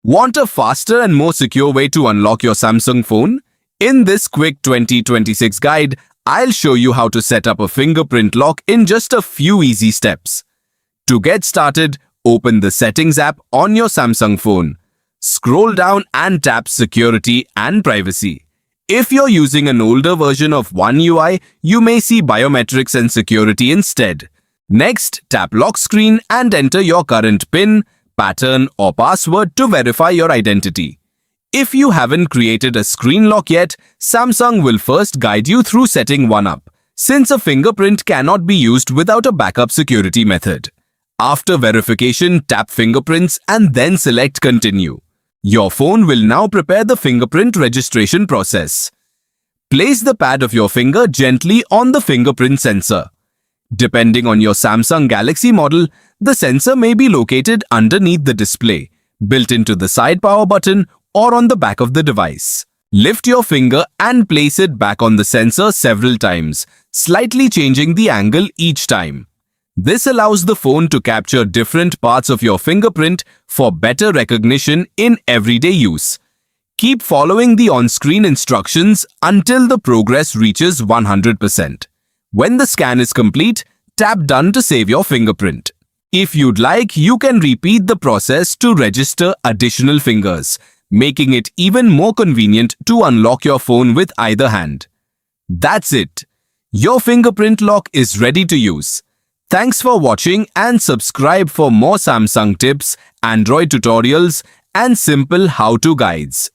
Want a faster and more secure way to unlock your Samsung phone? In this quick 2026 guide, I'll show you how to set up a fingerprint lock in just a few easy steps. To get started, open the Settings app on your Samsung phone. Scroll down and tap Security and Privacy. If you're using an older version of One UI, you may see Biometrics and Security instead. Next, tap Lock Screen and enter your current PIN, pattern or password to verify your identity. If you haven't created a screen lock yet, Samsung will first guide you through setting one up, since a fingerprint cannot be used without a backup security method. After verification, tap Fingerprints and then select Continue. Your phone will now prepare the fingerprint registration process. Place the pad of your finger gently on the fingerprint sensor. Depending on your Samsung Galaxy model, the sensor may be located underneath the display, built into the side power button, or on the back of the device. Lift your finger and place it back on the sensor several times, slightly changing the angle each time. This allows the phone to capture different parts of your fingerprint for better recognition in everyday use. Keep following the on-screen instructions until the progress reaches 100%. When the scan is complete, tap Done to save your fingerprint. If you'd like, you can repeat the process to register additional fingers, making it even more convenient to unlock your phone with either hand. That's it. Your fingerprint lock is ready to use. Thanks for watching and subscribe for more Samsung tips, Android tutorials, and simple how-to guides.